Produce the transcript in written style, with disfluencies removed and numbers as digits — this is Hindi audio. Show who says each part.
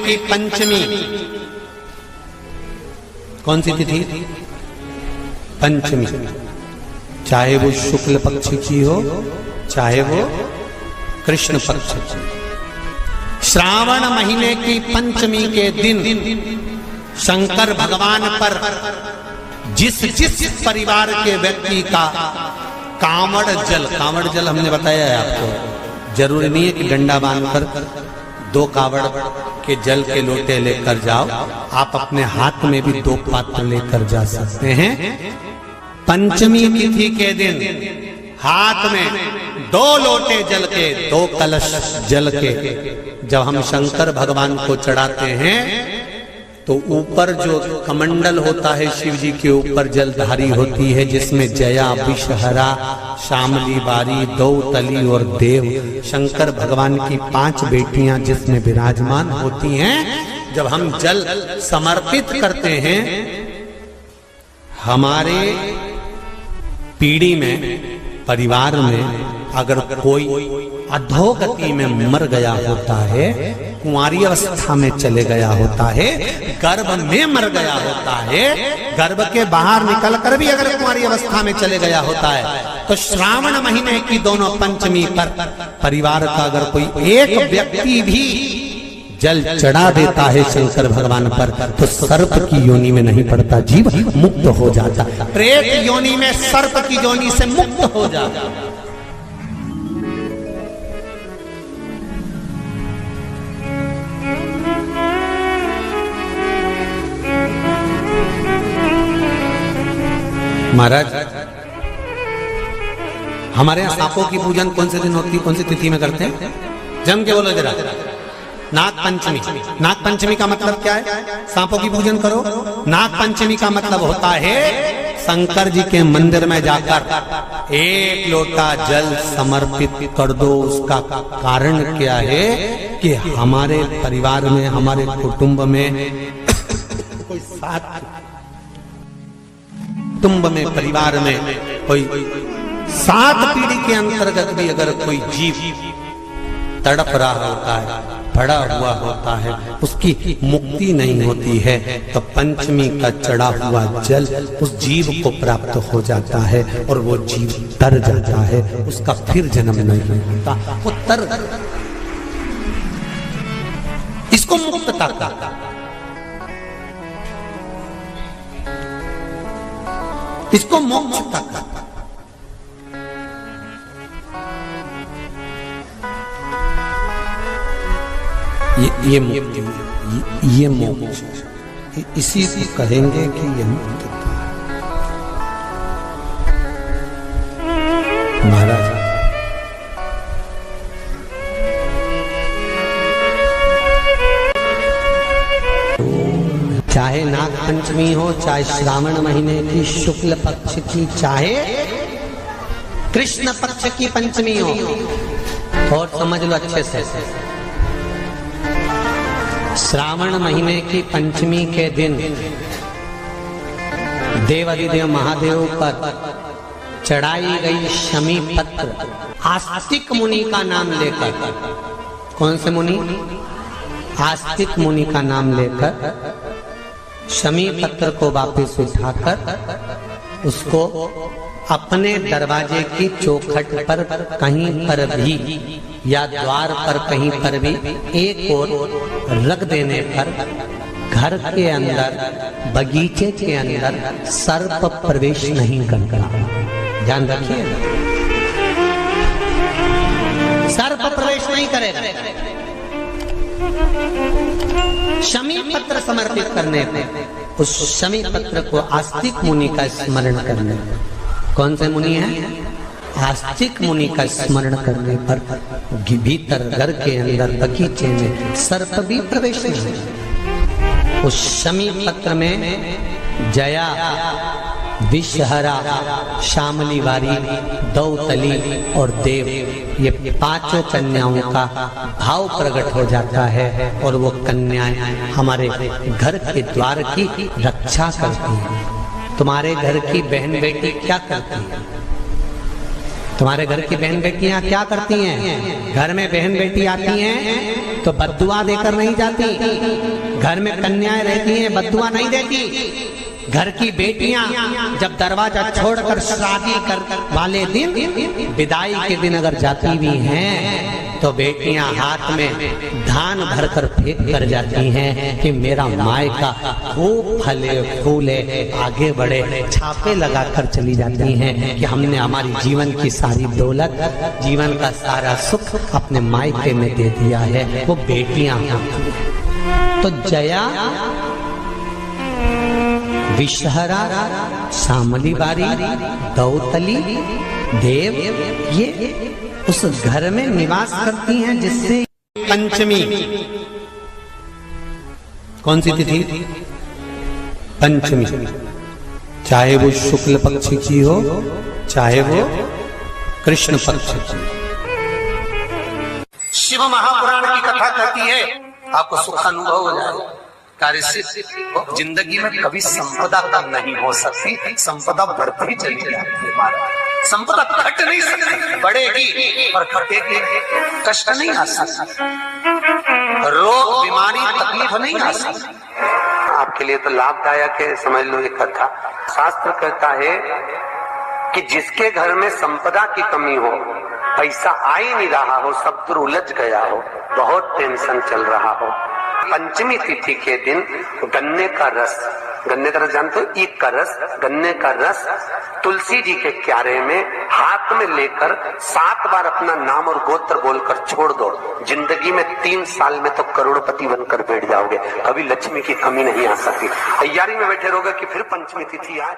Speaker 1: की पंचमी, कौन सी तिथि? पंचमी, चाहे वो शुक्ल पक्ष की हो चाहे वो कृष्ण पक्ष की। श्रावण महीने की पंचमी के दिन शंकर भगवान पर जिस जिस परिवार के व्यक्ति का कांवड़ जल हमने बताया है आपको, जरूरी नहीं है कि डंडा बांधकर 2 कावड़ के जल के लोटे लेकर जाओ, आप अपने हाथ में भी 2 पात्र लेकर जा सकते हैं। पंचमी तिथि के दिन हाथ में 2 लोटे जल के, 2 कलश जल के जब हम शंकर भगवान को चढ़ाते हैं तो ऊपर जो कमंडल होता है शिव जी के ऊपर जलधारी होती है, जिसमें जया, विषहरा, शामली बारी, दौतली और देव, शंकर भगवान की 5 बेटियां जिसमें विराजमान होती हैं। जब हम जल समर्पित करते हैं, हमारे पीढ़ी में, परिवार में अगर कोई अधोगति में मर गया होता है, कुंवारी अवस्था में चले गया होता है, गर्भ में मर गया होता है, गर्भ के बाहर निकल कर भी अगर कुंवारी अवस्था में चले गया होता है, तो श्रावण महीने की दोनों पंचमी पर परिवार का अगर कोई एक व्यक्ति भी जल चढ़ा देता है शंकर भगवान पर, तो सर्प की योनि में नहीं पड़ता, जीव मुक्त हो जाता, प्रेत योनि में, सर्प की योनि से मुक्त हो जाता। महाराज, हमारे यहाँ सांपों की पूजन कौन से दिन होती है, कौन सी तिथि में करते हैं? जम के बोलो जरा। नाग पंचमी। नाग पंचमी का मतलब क्या है? सांपों की पूजन करो। नाग पंचमी का मतलब होता है शंकर जी के मंदिर में जाकर 1 लोटा जल समर्पित कर दो। उसका कारण क्या है कि हमारे परिवार में, हमारे कुटुंब में कोई कुटुंब में, परिवार में कोई 7 पीढ़ी के अंतर्गत भी अगर कोई जीव तड़प रहा होता है, पड़ा हुआ होता है, उसकी मुक्ति नहीं होती है, तो पंचमी का चढ़ा हुआ जल उस जीव को प्राप्त हो जाता है और वो जीव तर जाता है, उसका फिर जन्म नहीं होता, वो तर, इसको मुक्तता का, इसको मोक्षता का। ये मुक्ति, ये मोक्ष, इसी से कहेंगे कि ये मुक्तता है। महाराज, चाहे नाग पंचमी हो, चाहे श्रावण महीने की शुक्ल पक्ष की, चाहे कृष्ण पक्ष की पंचमी हो, और समझ लो अच्छे से, श्रावण महीने की पंचमी के दिन देवाधिदेव महादेव पर चढ़ाई गई शमी पत्र आस्तिक मुनि का नाम लेकर, कौन से मुनि? आस्तिक मुनि का नाम लेकर शमी पत्र को वापस उठाकर उसको अपने दरवाजे की चौखट पर कहीं पर भी या द्वार पर कहीं पर भी एक ओर रख देने पर घर के अंदर, बगीचे के अंदर सर्प प्रवेश नहीं करता। ध्यान रखिए, सर्प प्रवेश नहीं करेगा। शमी पत्र समर्पित करने पे, उस शमी पत्र को आस्तिक मुनि का स्मरण करने, कौन से मुनि है? आस्तिक मुनि का स्मरण करने पर भीतर घर के अंदर बगीचे में सर्प भी प्रवेश नहीं। उस शमी पत्र में जया, विषहरा, शामली वारी, दौतली और देव, ये 5 कन्याओं का भाव प्रकट हो जाता है और वो कन्याएं हमारे घर के द्वार की रक्षा करती हैं। तुम्हारे घर की बहन बेटी क्या करती है? तुम्हारे घर की बहन बेटियां क्या करती हैं? घर में बहन बेटी आती हैं तो बद्दुआ देकर नहीं जाती। घर में कन्याएं रहती हैं, बद्दुआ नहीं देती। घर की बेटियां जब दरवाजा छोड़कर शादी कर वाले दिन, विदाई के दिन अगर जाती भी हैं तो बेटियां हाथ में धान भरकर फेंक कर जाती हैं कि मेरा मायका खूब फले फूले आगे बढ़े। छापे लगाकर चली जाती हैं कि हमने हमारी जीवन की सारी दौलत, जीवन का सारा सुख अपने मायके में दे दिया है। वो बेटियां होती हैं। तो जया, विषहरा, शामली बारी, दौतली, देव, ये उस घर में निवास करती हैं जिससे पंचमी, कौन सी तिथि? पंचमी, चाहे वो शुक्ल पक्ष की हो चाहे वो कृष्ण पक्ष की। शिव महापुराण की कथा कहती है आपको सुखानुभव हो जाएगा। कार्य सिद्ध जिंदगी में कभी संपदा कम नहीं हो सकती, संपदा बढ़ती चली जाती है। संपदा घट नहीं सकती, बढ़ेगी और घटेगी, कष्ट नहीं आ सकता, रोग बीमारी तकलीफ नहीं आ सकती।
Speaker 2: आपके लिए तो लाभदायक है, समझ लो ये कथा। शास्त्र कहता है कि जिसके घर में संपदा की कमी हो, पैसा आ ही नहीं रहा हो, सब दूर उलझ गया हो, बहुत टेंशन चल रहा हो, पंचमी तिथि के दिन गन्ने का रस, गन्ने का रस जानते हो? ईख का रस, गन्ने का रस तुलसी जी के क्यारे में हाथ में लेकर 7 बार अपना नाम और गोत्र बोलकर छोड़ दो। जिंदगी में 3 साल में तो करोड़पति बनकर बैठ जाओगे, कभी लक्ष्मी की कमी नहीं आ सकती। तैयारी में बैठे रहोगे कि फिर पंचमी तिथि आए।